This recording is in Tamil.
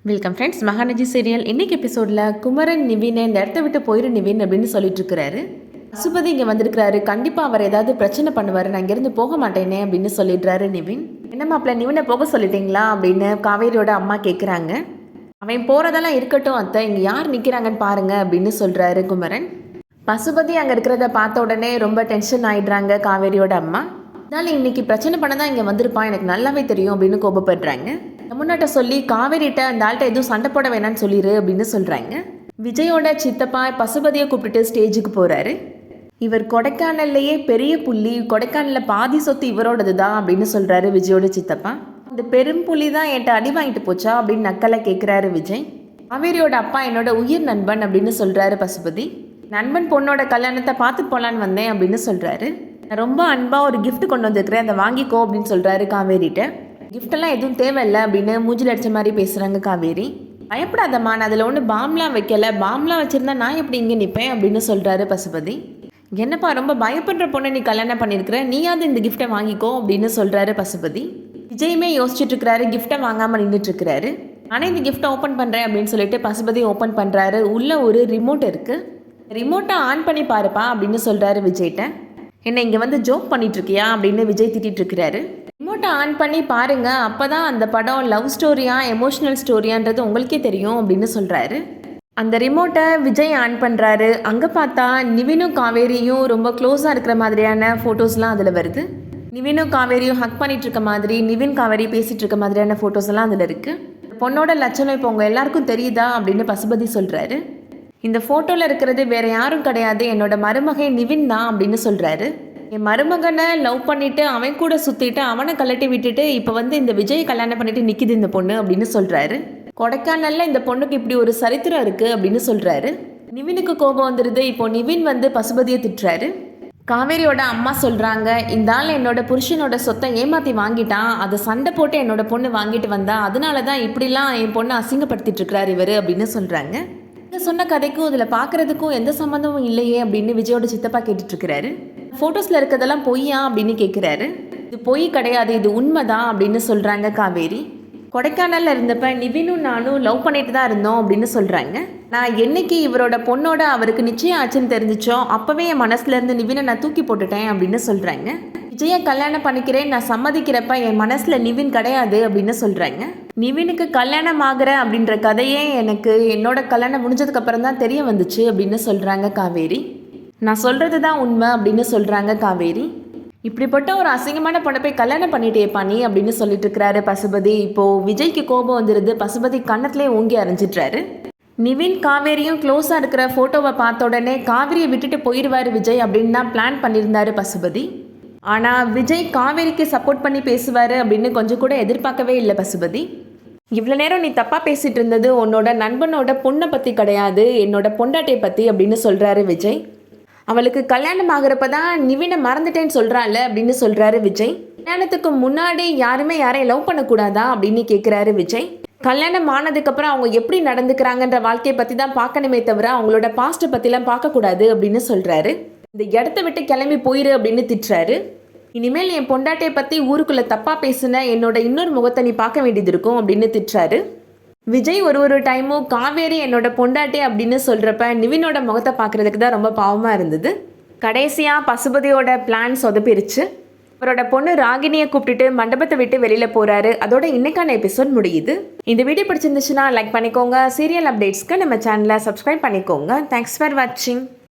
Welcome friends. மகாநதி சீரியல் இன்னைக்கு எபிசோடில் குமரன் நிவினை இந்த இடத்த விட்டு போயிரு நிவின் அப்படின்னு சொல்லிட்டு இருக்கிறாரு. பசுபதி இங்கே வந்திருக்கிறாரு, கண்டிப்பாக அவர் ஏதாவது பிரச்சனை பண்ணுவார், நான் இங்கேருந்து போக மாட்டேனே அப்படின்னு சொல்லிடுறாரு நிவின். என்ன மாப்பிள்ள நிவினை போக சொல்லிட்டீங்களா அப்படின்னு காவேரியோட அம்மா கேட்குறாங்க. அவன் போகிறதெல்லாம் இருக்கட்டும் அத்தை, இங்கே யார் நிற்கிறாங்கன்னு பாருங்க அப்படின்னு சொல்கிறாரு குமரன். பசுபதி அங்கே இருக்கிறத பார்த்த உடனே ரொம்ப டென்ஷன் ஆகிடுறாங்க காவேரியோட அம்மா. அதனால் இன்னைக்கு பிரச்சனை பண்ண தான் இங்கே வந்திருப்பான், எனக்கு நல்லாவே தெரியும் அப்படின்னு கோபப்படுறாங்க. முன்னாட்ட சொல்லி காவேரிட்ட அந்த ஆள்கிட்ட எதுவும் சண்டை போட வேணான்னு சொல்லிடு அப்படின்னு சொல்கிறாங்க. விஜயோட சித்தப்பா பசுபதியை கூப்பிட்டுட்டு ஸ்டேஜுக்கு போகிறாரு. இவர் கொடைக்கானல்லையே பெரிய புள்ளி, கொடைக்கானலில் பாதி சொத்து இவரோடது தான் அப்படின்னு சொல்கிறாரு விஜயோட சித்தப்பா. அந்த பெரும் புள்ளி தான் என்கிட்ட அடி வாங்கிட்டு போச்சா அப்படின்னு நக்கலை கேட்குறாரு விஜய். காவேரியோட அப்பா என்னோட உயிர் நண்பன் அப்படின்னு சொல்கிறாரு பசுபதி. நண்பன் பொண்ணோட கல்யாணத்தை பார்த்து போகலான்னு வந்தேன் அப்படின்னு சொல்கிறாரு. நான் ரொம்ப அன்பாக ஒரு கிஃப்ட் கொண்டு வந்திருக்கிறேன், அதை வாங்கிக்கோ அப்படின்னு சொல்கிறாரு காவேரிட்ட. கிஃப்டெல்லாம் எதுவும் தேவையில்லை அப்படின்னு மூஞ்சில் அடித்த மாதிரி பேசுகிறாங்க காவேரி. பயப்படாதம்மா, நான் அதில் ஒன்று பாம்லாம் வைக்கலை, பாம்லாம் வச்சுருந்தா நான் எப்படி இங்கே நிற்பேன் அப்படின்னு சொல்கிறாரு பசுபதி. என்னப்பா ரொம்ப பயப்படுற பொண்ணை நீ கல்யாணம் பண்ணியிருக்கிற, நீயாவது இந்த கிஃப்ட்டை வாங்கிக்கோ அப்படின்னு சொல்கிறாரு பசுபதி. விஜயுமே யோசிச்சுட்டு இருக்கிறாரு, கிஃப்ட்டை வாங்காமல் நின்றுட்டுருக்கிறாரு. ஆனால் இந்த கிஃப்ட்டை ஓப்பன் பண்ணுறேன் அப்படின்னு சொல்லிட்டு பசுபதி ஓப்பன் பண்ணுறாரு. உள்ளே ஒரு ரிமோட் இருக்குது, ரிமோட்டை ஆன் பண்ணி பாருப்பா அப்படின்னு சொல்கிறாரு விஜய்கிட்ட. என்ன இங்கே வந்து ஜோக் பண்ணிகிட்ருக்கியா அப்படின்னு விஜய் திட்டிகிட்ருக்கிறாரு. ரிமோட்டை ஆன் பண்ணி பாருங்க, அப்போ தான் அந்த படம் லவ் ஸ்டோரியா எமோஷ்னல் ஸ்டோரியான்றது உங்களுக்கே தெரியும் அப்படின்னு சொல்கிறாரு. அந்த ரிமோட்டை விஜய் ஆன் பண்ணுறாரு. அங்கே பார்த்தா நிவினும் காவேரியும் ரொம்ப க்ளோஸாக இருக்கிற மாதிரியான ஃபோட்டோஸ்லாம் அதில் வருது. நிவினும் காவேரியும் ஹக் பண்ணிகிட்டு இருக்க மாதிரி, நிவின் காவேரி பேசிகிட்டு இருக்க மாதிரியான ஃபோட்டோஸ் எல்லாம் அதில் இருக்குது. பொண்ணோட லட்சணம் இப்போ உங்கள் எல்லாருக்கும் தெரியுதா அப்படின்னு பசுபதி சொல்கிறாரு. இந்த ஃபோட்டோவில் இருக்கிறது வேறு யாரும் கிடையாது, என்னோட மருமகன் நிவின் தான் அப்படின்னு சொல்கிறாரு. என் மருமகனை லவ் பண்ணிவிட்டு அவன் கூட சுற்றிட்டு அவனை கலட்டி விட்டுட்டு இப்போ வந்து இந்த விஜய் கல்யாணம் பண்ணிவிட்டு நிற்கிது இந்த பொண்ணு அப்படின்னு சொல்கிறாரு. கொடைக்கானலில் இந்த பொண்ணுக்கு இப்படி ஒரு சரித்திரம் இருக்குது அப்படின்னு சொல்கிறாரு. நிவினுக்கு கோபம் வந்துடுது. இப்போ நிவின் வந்து பசுபதியை திட்டுறாரு. காவேரியோட அம்மா சொல்கிறாங்க, இந்த ஆள் என்னோட புருஷனோட சொத்தை ஏமாற்றி வாங்கிட்டான், அதை சண்டை போட்டு என்னோட பொண்ணு வாங்கிட்டு வந்தா, அதனால தான் இப்படிலாம் என் பொண்ணை அசிங்கப்படுத்திட்டு இருக்கிறார் இவர் அப்படின்னு சொல்கிறாங்க. சொன்ன கதைக்கும் இதில் பார்க்குறதுக்கும் எந்த சம்மந்தமும் இல்லையே அப்படின்னு விஜயோட சித்தப்பா கேட்டுட்ருக்கிறாரு. ஃபோட்டோஸில் இருக்கிறதெல்லாம் பொய்யா அப்படின்னு கேட்குறாரு. இது பொய் கிடையாது, இது உண்மைதான் அப்படின்னு சொல்கிறாங்க காவேரி. கொடைக்கானலில் இருந்தப்ப நிவினும் நானும் லவ் பண்ணிட்டு தான் இருந்தோம் அப்படின்னு சொல்கிறாங்க. நான் என்னைக்கு இவரோட பொண்ணோட அவருக்கு நிச்சயம் ஆச்சுன்னு தெரிஞ்சிச்சோ அப்போவே என் மனசுலேருந்து நிவினை நான் தூக்கி போட்டுட்டேன் அப்படின்னு சொல்கிறாங்க. விஜயை கல்யாணம் பண்ணிக்கிறேன் நான் சம்மதிக்கிறப்ப என் மனசில் நிவின் கிடையாது அப்படின்னு சொல்கிறாங்க. நிவினுக்கு கல்யாணம் ஆகிற அப்படின்ற கதையே எனக்கு என்னோட கல்யாணம் முடிஞ்சதுக்கப்புறம் தான் தெரிய வந்துச்சு அப்படின்னு சொல்கிறாங்க காவேரி. நான் சொல்கிறது தான் உண்மை அப்படின்னு சொல்கிறாங்க காவேரி. இப்படிப்பட்ட ஒரு அசிங்கமான பொண்ணை போய் கல்யாணம் பண்ணிட்டேப்பா நீ அப்படின்னு சொல்லிட்டு இருக்கிறாரு பசுபதி. இப்போது விஜய்க்கு கோபம் வந்துடுது. பசுபதி கன்னத்திலே ஓங்கி அரைஞ்சிட்றாரு. நிவின் காவேரியும் க்ளோஸாக இருக்கிற ஃபோட்டோவை பார்த்த உடனே காவேரியை விட்டுட்டு போயிடுவார் விஜய் அப்படின்னு தான் பிளான் பண்ணியிருந்தாரு பசுபதி. ஆனால் விஜய் காவேரிக்கு சப்போர்ட் பண்ணி பேசுவார் அப்படின்னு கொஞ்சம் கூட எதிர்பார்க்கவே இல்லை பசுபதி. இவ்வளோ நேரம் நீ தப்பாக பேசிகிட்டு இருந்தது உன்னோட நண்பனோட பொண்ணை பற்றி கிடையாது, என்னோட பொண்டாட்டியை பற்றி அப்படின்னு சொல்கிறாரு விஜய். அவளுக்கு கல்யாணம் ஆகிறப்ப தான் நிவினை மறந்துட்டேன்னு சொல்கிறாள் அப்படின்னு சொல்கிறாரு விஜய். கல்யாணத்துக்கு முன்னாடி யாருமே யாரையும் லவ் பண்ணக்கூடாதா அப்படின்னு கேட்குறாரு விஜய். கல்யாணம் ஆனதுக்கப்புறம் அவங்க எப்படி நடந்துக்கிறாங்கன்ற வாழ்க்கையை பற்றி தான் பார்க்கணுமே தவிர அவங்களோட பாஸ்ட்டை பற்றிலாம் பார்க்கக்கூடாது அப்படின்னு சொல்கிறாரு. இந்த இடத்த விட்டு கிளம்பி போயிரு அப்படின்னு திட்டுறாரு. இனிமேல் என் பொண்டாட்டியை பற்றி ஊருக்குள்ளே தப்பாக பேசுன என்னோட இன்னொரு முகத்தை நீ பார்க்க வேண்டியது இருக்கும் அப்படின்னு திட்டுறாரு. விஜய் ஒரு டைமும் காவேரி என்னோட பொண்டாட்டி அப்படின்னு சொல்கிறப்ப நிவினோட முகத்தை பார்க்குறதுக்கு தான் ரொம்ப பாவமாக இருந்தது. கடைசியாக பசுபதியோட பிளான் சொதப்பிருச்சு. அவரோட பொண்ணு ராகினியை கூப்பிட்டுட்டு மண்டபத்தை விட்டு வெளியில் போகிறாரு. அதோட இன்னைக்கான எபிசோட் முடியுது. இந்த வீடியோ பிடிச்சிருந்துச்சுன்னா லைக் பண்ணிக்கோங்க. சீரியல் அப்டேட்ஸ்க்கு நம்ம சேனலை சப்ஸ்கிரைப் பண்ணிக்கோங்க. தேங்க்ஸ் ஃபார் வாட்சிங்.